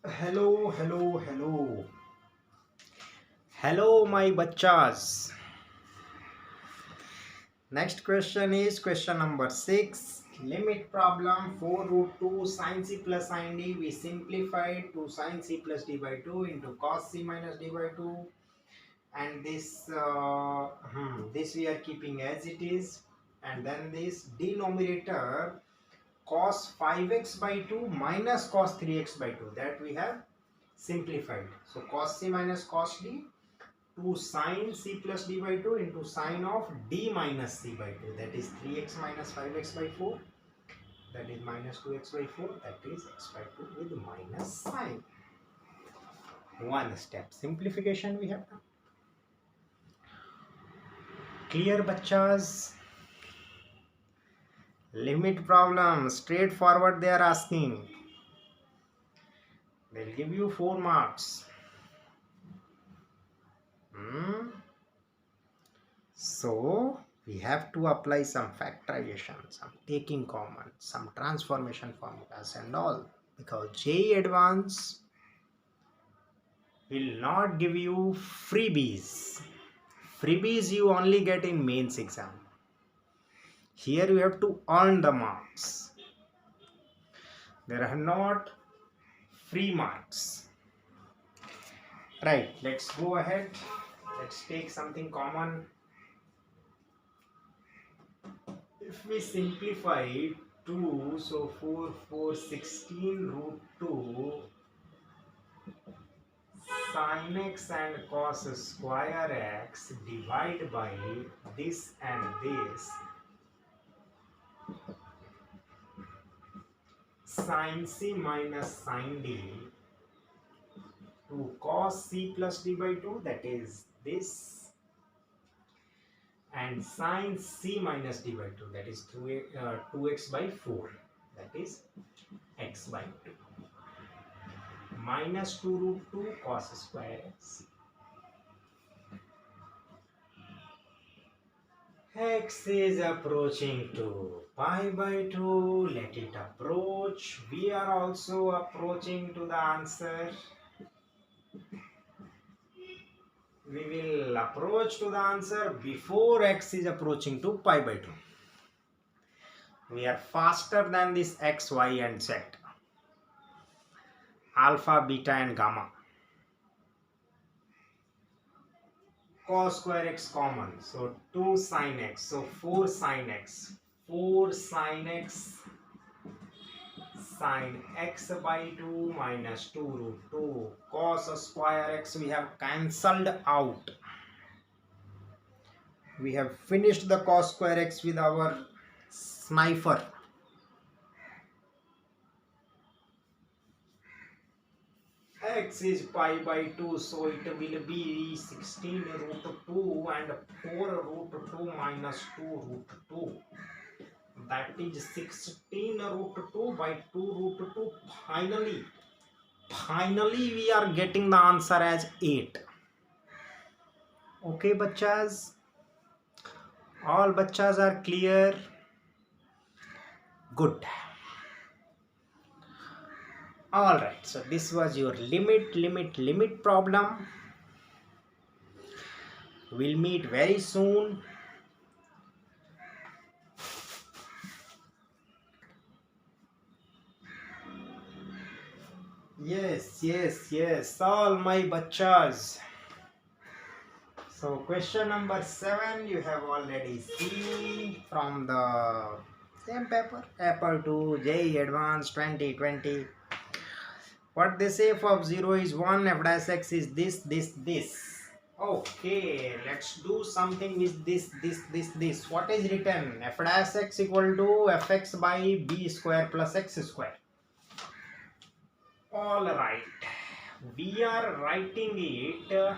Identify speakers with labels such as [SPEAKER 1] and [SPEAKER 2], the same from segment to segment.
[SPEAKER 1] Hello, hello, hello. Hello, my bachas. Next question is question number 6. Limit problem 4 root 2 sin c plus sin d. We simplified to sin c plus d by 2 into cos c minus d by 2. And this we are keeping as it is. And then this denominator cos 5x by 2 minus cos 3x by 2. That we have simplified. So cos c minus cos d to sin c plus d by 2 into sin of d minus c by 2, that is 3x minus 5x by 4, that is minus 2x by 4, that is x by 2 with minus sign. One step simplification we have done. Clear bachas? Limit problem, straightforward they are asking. They'll give you 4 marks. So we have to apply some factorization, some taking common, some transformation formulas and all, because JEE Advanced will not give you freebies. Freebies you only get in mains exam. Here you have to earn the marks. There are not free marks. Right, let's go ahead. Let's take something common. If we simplify 2, so 4, 16 root 2 sin x and cos square x divided by this and this sin c minus sin d to cos c plus d by 2, that is this, and sin c minus d by 2, that is 2x by 4, that is x by 2, minus 2 root 2 cos square x. X is approaching to pi by 2, let it approach. We are also approaching to the answer. We will approach to the answer before x is approaching to pi by 2. We are faster than this x, y and z, alpha, beta and gamma. Cos square x common, so 2 sin x, so 4 sin x, 4 sin x sin x by 2 minus 2 root 2 cos square x we have cancelled out. We have finished the cos square x with our sniper. X is pi by 2, so it will be 16 root 2 and 4 root 2 minus 2 root 2. That is 16 root 2 by 2 root 2. Finally we are getting the answer as 8. Okay bachas? All bachas are clear? Good. Alright, so this was your limit problem. We'll meet very soon. Yes, all my bachas. So question number 7 you have already seen from the same paper, Paper 2, JEE Advanced 2020. What they say, f of 0 is 1, f dash x is this. Okay, let's do something with this. What is written? F dash x equal to fx by b square plus x square. Alright, we are writing it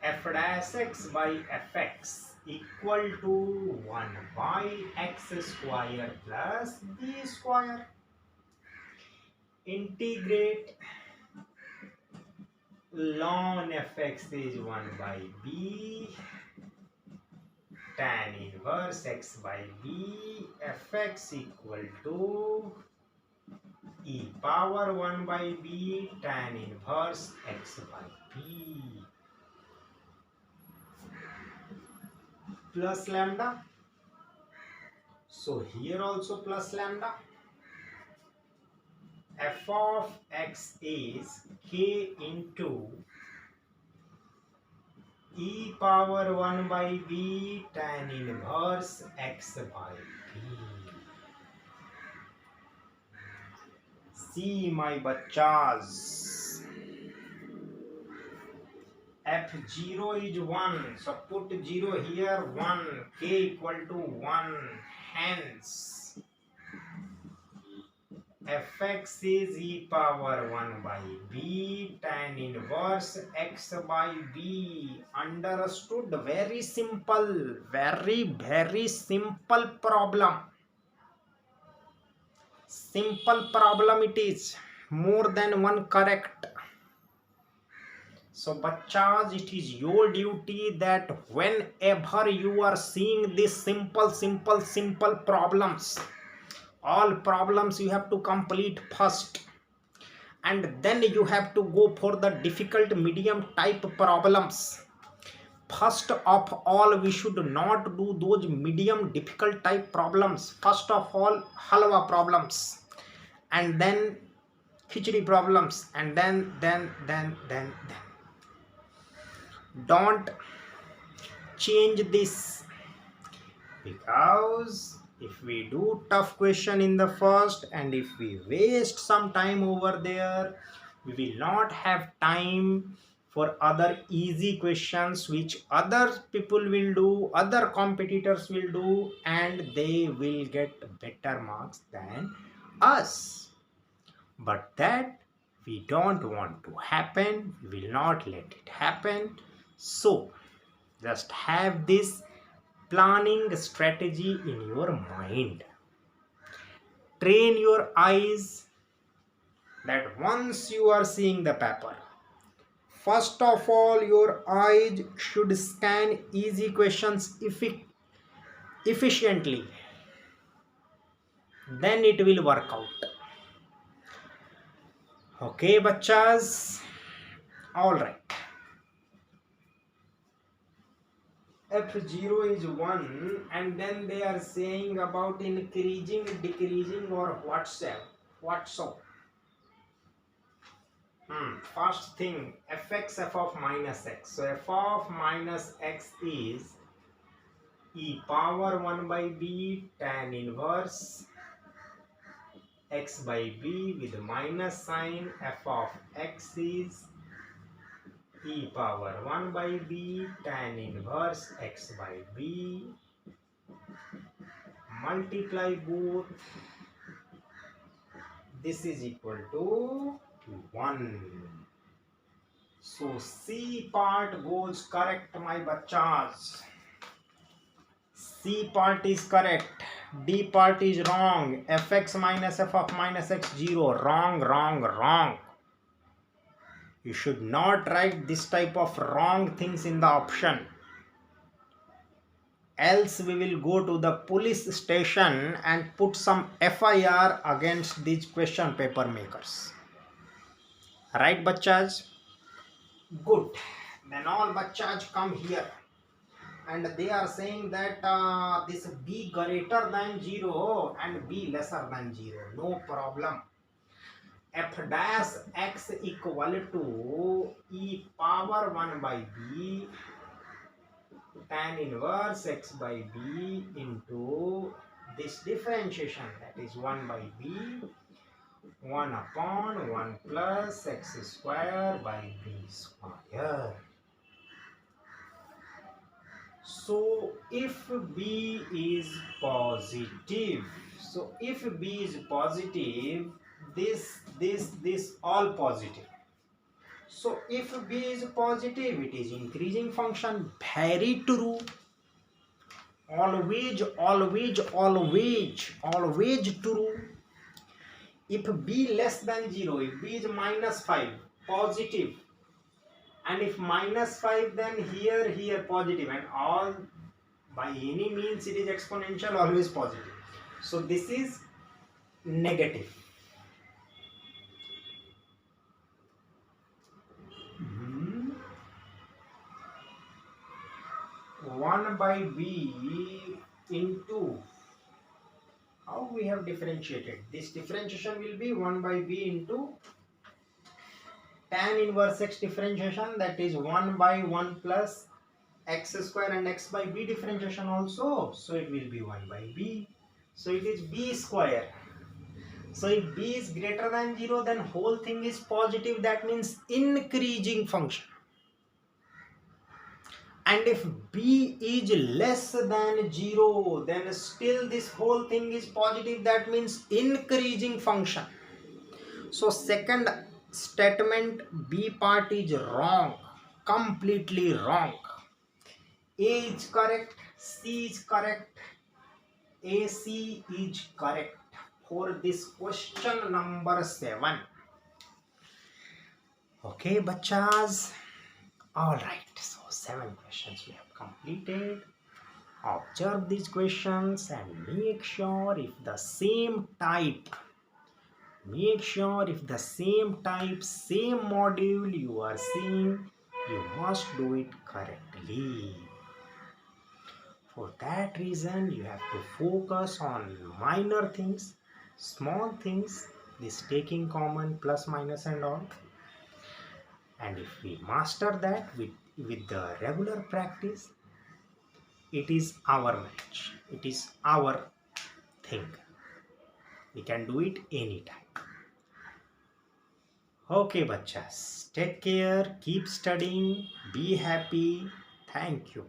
[SPEAKER 1] f dash x by fx equal to 1 by x square plus b square. Integrate ln fx is 1 by b tan inverse x by b fx equal to e power 1 by b tan inverse x by b plus lambda. So here also plus lambda. F of x is k into e power 1 by b tan inverse x by b. See my bachas, f0 is 1, so put 0 here, 1, k equal to 1, hence fx is e power 1 by b tan inverse x by b. Understood? Very simple, very simple problem. Simple problem it is, more than one correct. So bachas, it is your duty that whenever you are seeing these simple problems, all problems you have to complete first, and then you have to go for the difficult medium type problems. First of all, we should not do those medium difficult type problems. First of all, halwa problems, and then khichdi problems, and then. Don't change this, because if we do tough question in the first and if we waste some time over there, we will not have time for other easy questions which other people will do, other competitors will do, and they will get better marks than us. But that we don't want to happen. We will not let it happen. So just have this planning strategy in your mind. Train your eyes that once you are seeing the paper, first of all your eyes should scan easy questions efficiently. Then it will work out. Okay, bachas? Alright. f0 is 1, and then they are saying about increasing, decreasing, or what so. First thing, fx, f of minus x. So f of minus x is e power 1 by b tan inverse x by b with minus sign. F of x is e power 1 by b tan inverse x by b. Multiply both. This is equal to 1. So C part goes correct, my bachas. C part is correct. D part is wrong. Fx minus f of minus x 0. Wrong. You should not write this type of wrong things in the option. Else we will go to the police station and put some FIR against these question paper makers. Right, bachas? Good. Then all bachas come here. And they are saying that this b greater than 0 and b lesser than 0. No problem. F dash x equal to e power 1 by b tan inverse x by b into this differentiation, that is 1 by b 1 upon 1 plus x square by b square. So if b is positive, this all positive. So if b is positive, it is increasing function. Very true. Always true. If b less than 0, if b is minus 5, positive, and if minus 5, then here positive, and all by any means it is exponential, always positive. So this is negative. 1 by b into, how we have differentiated? This differentiation will be 1 by b into tan inverse x differentiation, that is 1 by 1 plus x square, and x by b differentiation also. So it will be 1 by b. So it is b square. So if b is greater than 0, then whole thing is positive. That means increasing function. And if b is less than 0, then still this whole thing is positive. That means increasing function. So second statement, B part is wrong, completely wrong. A is correct, C is correct, AC is correct for this question number 7. Okay, bachas. Alright, so 7 questions we have completed. Observe these questions and make sure if the same type, same module you are seeing, you must do it correctly. For that reason, you have to focus on minor things, small things, this taking common, plus, minus and all. And if we master that with the regular practice, it is our match. It is our thing. We can do it anytime. Okay, bachas. Take care. Keep studying. Be happy. Thank you.